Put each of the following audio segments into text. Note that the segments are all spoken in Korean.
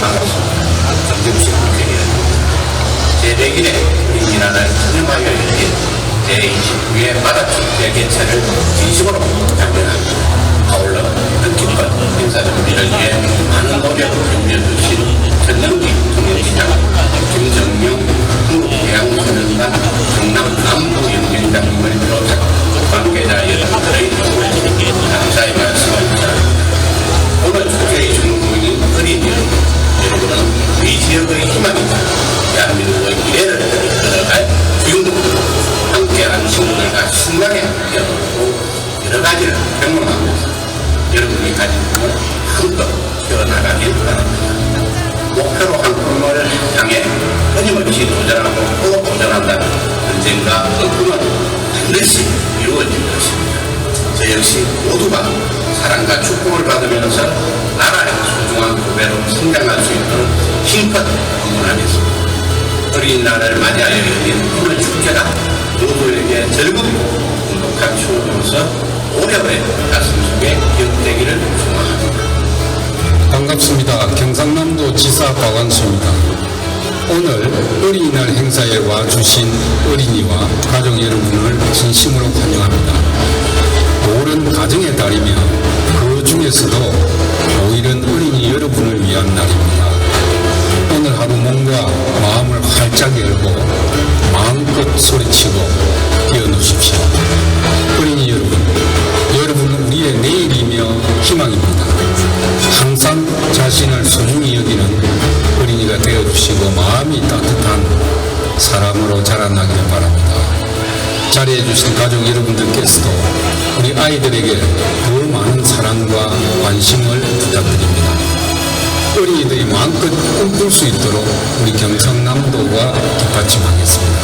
반갑습니다. 정경식 국회의원입니다. 제100일에 우리나라를 기념하여 열린 제29회 바다축제 개최를 진심으로 장려합니다. 아울러 뜻깊은 행사 준비를 위해 많은 노력을 기울여주신 전영기 통일시장, 김정명 한국해양소년단 경남 남부연맹장님을 비롯한 관계자 여러분들의 도움을 감사의 말씀을 드립니다. 오늘 축제의 주인공인 어린이 여러분은 우리 지역의 희망이자 대한민국의 미래를 이끌어갈 주인공으로 함께한 친구들과 신나게 뛰어놀고 여러 가지를 경험하면서 여러분이 가진 꿈을 한껏 키워나가길 바랍니다. 목표로 한 꿈을 향해 끊임없이 도전하고 또 도전한다면 언젠가 그 꿈은 반드시 이루어질 것입니다. 저 역시 모두가 사랑과 축복을 받으면서 나라의 소중한 후배로 성장할 수 있도록 힘껏 응원하겠습니다. 어린이날을 맞이하여 열린 오늘 축제가 모두에게 즐겁고 행복한 추억으로서 오래오래 가슴속에 기억되기를 소망합니다. 반갑습니다. 경상남도 지사 박완수입니다. 오늘 어린이날 행사에 와주신 어린이와 가족 여러분을 진심으로 환영합니다. 올은 가정의 달이며 그 중에서도 오일은 어린이 여러분을 위한 날입니다. 오늘 하루 몸과 마음을 활짝 열고 마음껏 소리치고 뛰어노십시오. 어린이 여러분, 여러분은 우리의 내일이며 희망입니다. 항상 자신을 소중히 여기는 어린이가 되어주시고 마음이 따뜻한 사람으로 자라나길 바랍니다. 자리해주신 가족 여러분들께서도 우리 아이들에게 더 많은 사랑과 관심을 부탁드립니다. 어린이들이 마음껏 꿈꿀 수 있도록 우리 경상남도가 뒷받침하겠습니다.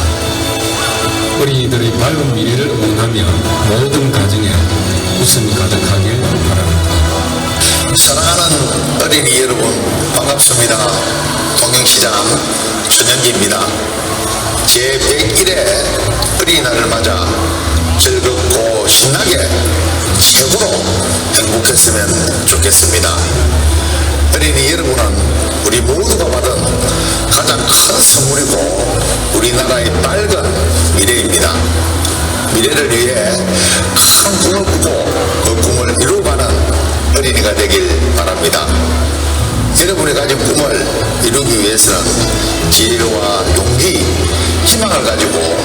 어린이들의 밝은 미래를 응원하며 모든 가정에 웃음이 가득하길 바랍니다. 사랑하는 어린이 여러분 반갑습니다. 통영시장 전영기입니다. 제101회 어린이날을 맞아 즐겁고 신나게 최고로 행복했으면 좋겠습니다. 어린이 여러분은 우리 모두가 받은 가장 큰 선물이고 우리나라의 빨간 미래입니다. 미래를 위해 큰 꿈을 꾸고 그 꿈을 이루어가는 어린이가 되길 바랍니다. 여러분이 가진 꿈을 이루기 위해서는 지혜와 용기, 희망을 가지고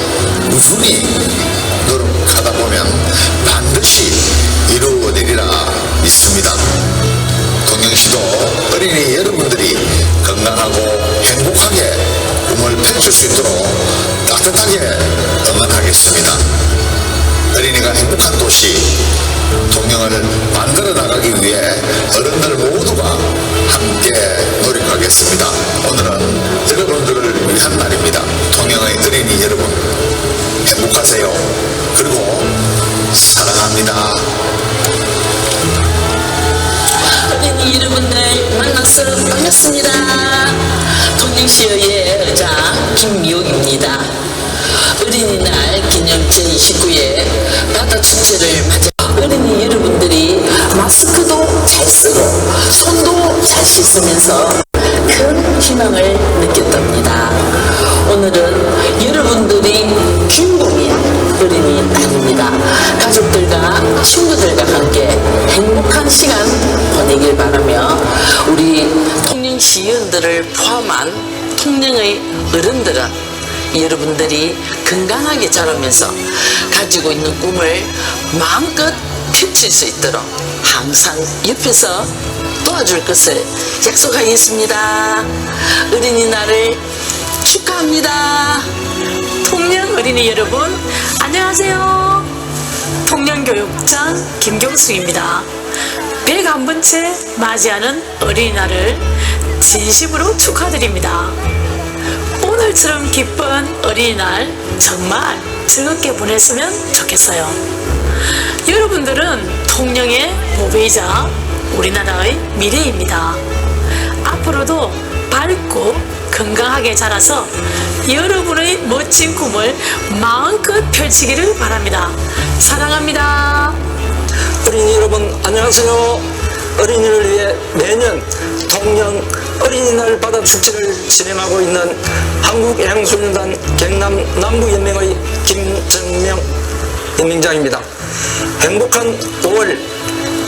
꾸준히 노력하다 보면 반드시 이루어내리라 믿습니다. 통영시도 어린이 여러분들이 건강하고 행복하게 꿈을 펼칠 수 있도록 따뜻하게 응원하겠습니다. 어린이가 행복한 도시 통영을 만들어 나가기 위해 어른들 모두가 함께 노력하겠습니다. 오늘은 여러분들을 위한 날입니다. 통영의 어린이 여러분 행복하세요. 그리고 사랑합니다. 어린이 여러분들 만나서 반갑습니다. 통영시의회 의장 김미옥입니다. 어린이날 기념 제29회 바다축제를 맞아 어린이 여러분들이 마스크도 잘 쓰고 손도 잘 씻으면서 큰 희망을 느꼈답니다. 오늘은 여러분들이 주인공인 어린이날입니다. 가족들과 친구들과 함께 행복한 시간 보내길 바라며 우리 통영시의원들을 포함한 통영의 어른들은 여러분들이 건강하게 자라면서 가지고 있는 꿈을 마음껏 펼칠 수 있도록 항상 옆에서 도와줄 것을 약속하겠습니다. 어린이날을 축하합니다. 통영 어린이 여러분 안녕하세요. 통영교육장 김경숙입니다. 101번째 맞이하는 어린이날을 진심으로 축하드립니다. 오늘처럼 기쁜 어린이날 정말 즐겁게 보냈으면 좋겠어요. 여러분들은 통영의 보배이자 우리나라의 미래입니다. 앞으로도 밝고 건강하게 자라서 여러분의 멋진 꿈을 마음껏 펼치기를 바랍니다. 사랑합니다. 어린이 여러분 안녕하세요. 어린이를 위해 매년 통영 어린이날 바다 축제를 진행하고 있는 한국해양소년단 경남 남부연맹의 김정명 연맹장입니다. 행복한 5월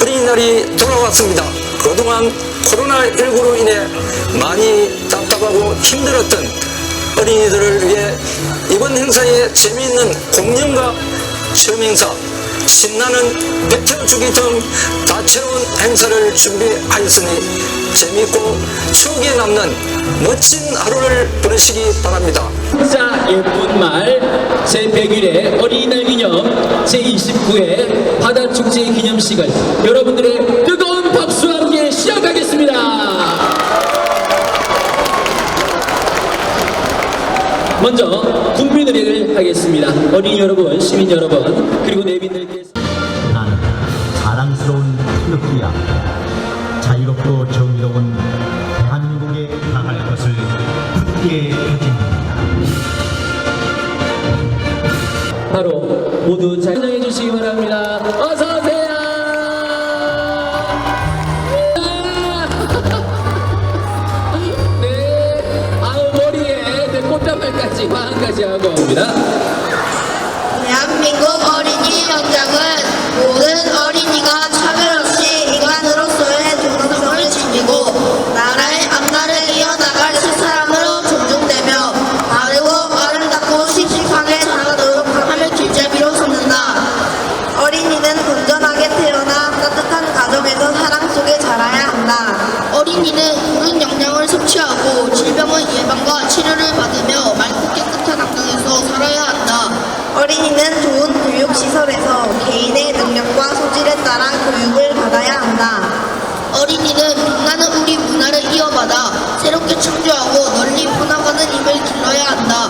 어린이날이 돌아왔습니다. 그동안 코로나19로 인해 많이 답답하고 힘들었던 어린이들을 위해 이번 행사에 재미있는 공연과 체험 행사, 신나는 배 태워주기 등 다채로운 행사를 준비하였으니 재미있고 추억에 남는 멋진 하루를 보내시기 바랍니다. 자, 예쁜 말 제100일의 어린이날 기념 제29회 바다축제 기념식을 여러분들의 뜨거운 박수와 함께 시작하겠습니다. 먼저 국민의례를 하겠습니다. 어린이 여러분, 시민 여러분, 그리고 내빈들께서 나는 자랑스러운 태극기야. 자유롭고 정의로운 대한민국에 나갈 것을 굳게 다짐합니다. 바로 모두 자정해 주시기 바랍니다. 어서 오세요. 네, 아우 머리에 네, 꽃다발까지 화환까지 하고 옵니다. 대한민국 어린이 현장은 모든 어린이가 차별 없이 인간으로서의 존엄성을 지니고 나라의 앞날을 이어나갈 새 사람으로 존중되며 바르고 아름답고 씩씩하게 자라도록 하늘 길잡이로 삼는다. 어린이는 건전하게 태어나 따뜻한 가정에서 사랑 속에 자라야 한다. 어린이는 옳은 영양을 섭취하고 질병의 예방과 치료를 받으며 맑고 깨끗한 환경에서 살아야 한다. 어린이는 좋은 교육시설에서 개인의 능력과 소질에 따라 교육을 받아야 한다. 어린이는 빛나는 우리 문화를 이어받아 새롭게 창조하고 널리 퍼나가는 힘을 길러야 한다.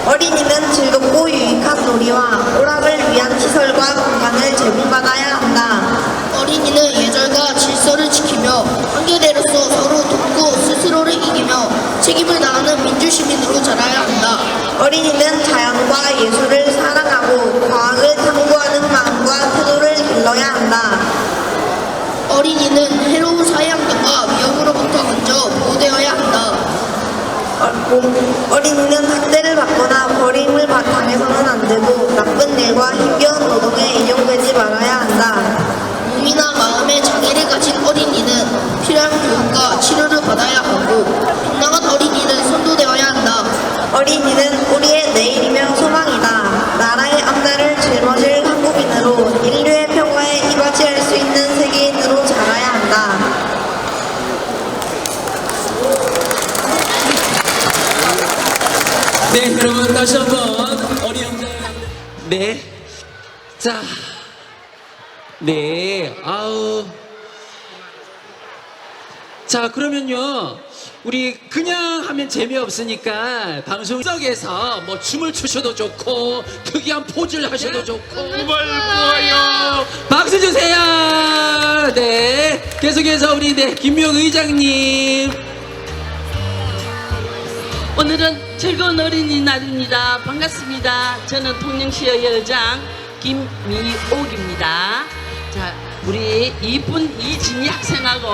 어린이는 즐겁고 유익한 놀이와 오락을 위한 시설과 공간을 제공받아야 한다. 어린이는 예절과 질서를 지키며 한계대로서 서로 돕고 스스로를 이기며 책임을 다하는 민주시민으로 자라야 한다. 어린이는 자연과 예술을 사랑하고 과학을 탐구하는 마음과 태도를 길러야 한다. 어린이는 해로운 사회환경과 위험으로부터 먼저 보호되어야 한다. 어린이는 학대를 받거나 버림을 당해서는 안 되고 나쁜 일과 힘겨운 노동에 인용되지 말아야 한다. 몸이나 마음의 장애를 가진 어린이는 필요한 교육과 치료를 받아야 하고 빗나간 어린이는 선도되어야 한다. 어린이는 우리의 내일이며 소망이다. 나라의 앞날을 짊어질 한국인으로 인류의 평화에 이바지할 수 있는 세계인으로 자라야 한다. 네, 여러분 다시 한번 어린 영상. 네, 자, 네, 아우. 자, 그러면요, 우리 그냥 하면 재미없으니까 방송 속에서 뭐 춤을 추셔도 좋고 특이한 포즈를 하셔도 좋고 정말 좋아요. 박수 주세요. 네, 계속해서 우리 네 김미영 의장님. 오늘은 즐거운 어린이날입니다. 반갑습니다. 저는 통영시의 여장 김미옥입니다. 자, 우리 이쁜 이진희 학생하고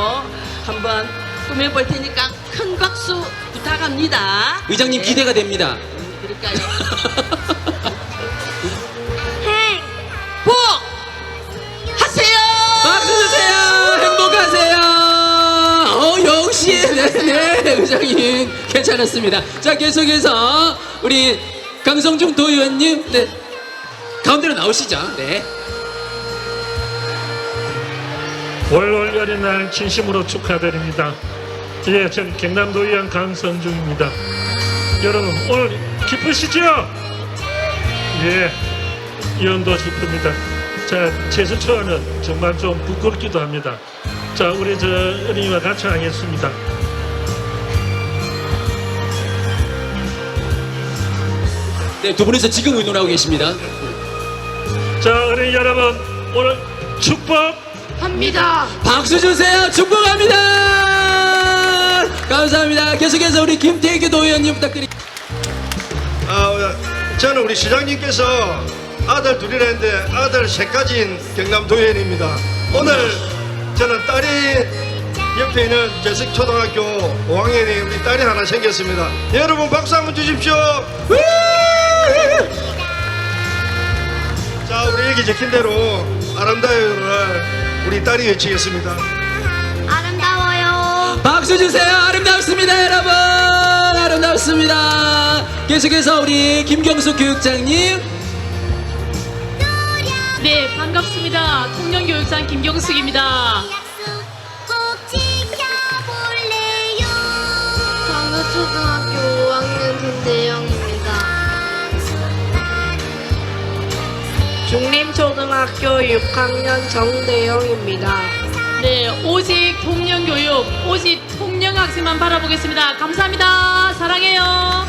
한번 꾸며볼 테니까 큰 박수 부탁합니다. 의장님 네. 기대가 됩니다. 그럴까요? 행복 하세요. 박수 주세요. 행복하세요. 역시 네, 의장님 괜찮았습니다. 자, 계속해서 우리 강성중 도의원님 네, 가운데로 나오시죠. 네. 월월 어린이날 진심으로 축하드립니다. 예, 전 경남도의원 강성중입니다. 여러분 오늘 기쁘시죠? 예, 의원도 기쁩니다. 자, 제스처는 정말 좀 부끄럽기도 합니다. 자, 우리 저 어린이와 같이 하겠습니다. 네, 두 분이서 지금 의논하고 계십니다. 자, 어린이 여러분 오늘 합니다. 박수 주세요. 축복합니다. 감사합니다. 계속해서 우리 김태규 도의원님 부탁드립니다. 저는 우리 시장님께서 아들 둘이라는데 아들 셋까지인 경남도의원입니다. 오늘 저는 딸이 옆에 있는 제석초등학교 5학년에 우리 딸이 하나 생겼습니다. 여러분 박수 한번 주십시오. 자, 우리 여기 적힌 대로 아름다워요를 우리 딸이 외치겠습니다. 아름다워요. 박수 주세요. 아름답습니다, 여러분. 아름답습니다. 계속해서 우리 김경숙 교육장님. 네, 반갑습니다. 통영교육장 김경숙입니다. 광교초등학교 5학년 김대영입니다. 중림초등학교 6학년 정대영입니다. 네, 오직 통영교육, 오직 통영학생만 바라보겠습니다. 감사합니다. 사랑해요.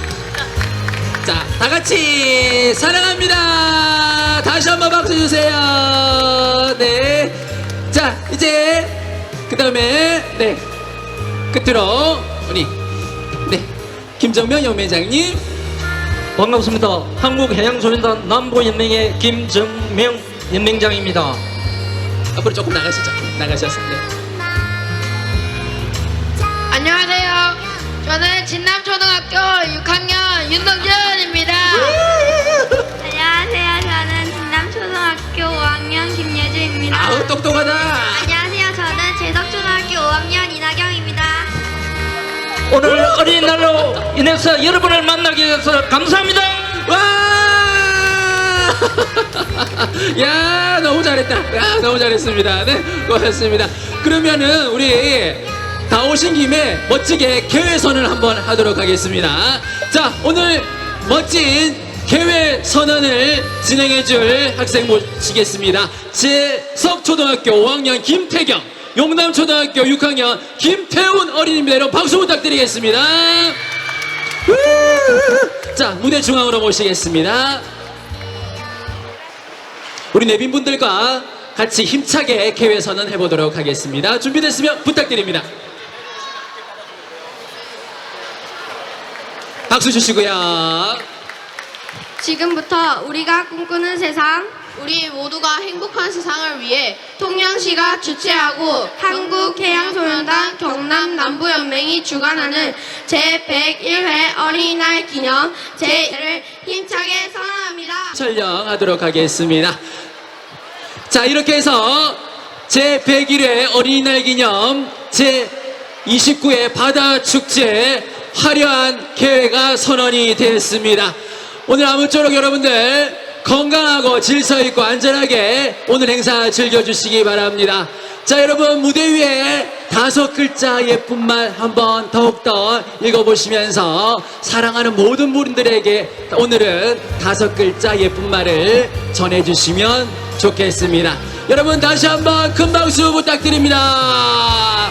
자, 다 같이 사랑합니다. 다시 한번 박수 주세요. 네. 자, 이제 그 다음에 네 끝으로 우리 네 김정명 연맹장님. 반갑습니다. 한국해양소년단 남부연맹의 김정명 연맹장입니다. 앞으로 조금 나가시죠. 나가셨습니다. 안녕하세요. 저는 진남초등학교 6학년 윤동준입니다. 안녕하세요. 저는 진남초등학교 5학년 김예주입니다. 아우 똑똑하다. 안녕하세요. 저는 제석초등학교 5학년 이나경입니다. 오늘 어린이날로 인해서 여러분을 만나게 돼서 감사합니다. 와! 야, 너무 잘했다. 야, 너무 잘했습니다. 네, 고맙습니다. 그러면은 우리 다 오신 김에 멋지게 개회선언을 한번 하도록 하겠습니다. 자, 오늘 멋진 개회 선언을 진행해줄 학생 모시겠습니다. 제석초등학교 5학년 김태경, 용남초등학교 6학년 김태훈 어린이입니다. 여러분 박수 부탁드리겠습니다. 자, 무대 중앙으로 모시겠습니다. 우리 내빈분들과 같이 힘차게 개회 선언 해보도록 하겠습니다. 준비됐으면 부탁드립니다. 박수 주시고요. 지금부터 우리가 꿈꾸는 세상, 우리 모두가 행복한 세상을 위해 통영시가 주최하고 한국해양소년단 경남남부연맹이 주관하는 제101회 어린이날 기념 제1를 힘차게 선언합니다. 촬영하도록 하겠습니다. 자, 이렇게 해서 제101회 어린이날 기념 제29회 바다축제 화려한 개회가 선언이 됐습니다. 오늘 아무쪼록 여러분들 건강하고 질서있고 안전하게 오늘 행사 즐겨주시기 바랍니다. 자, 여러분 무대 위에 5글자 예쁜 말 한번 더욱더 읽어보시면서 사랑하는 모든 분들에게 오늘은 5글자 예쁜 말을 전해주시면 좋겠습니다. 여러분 다시 한번 큰 박수 부탁드립니다.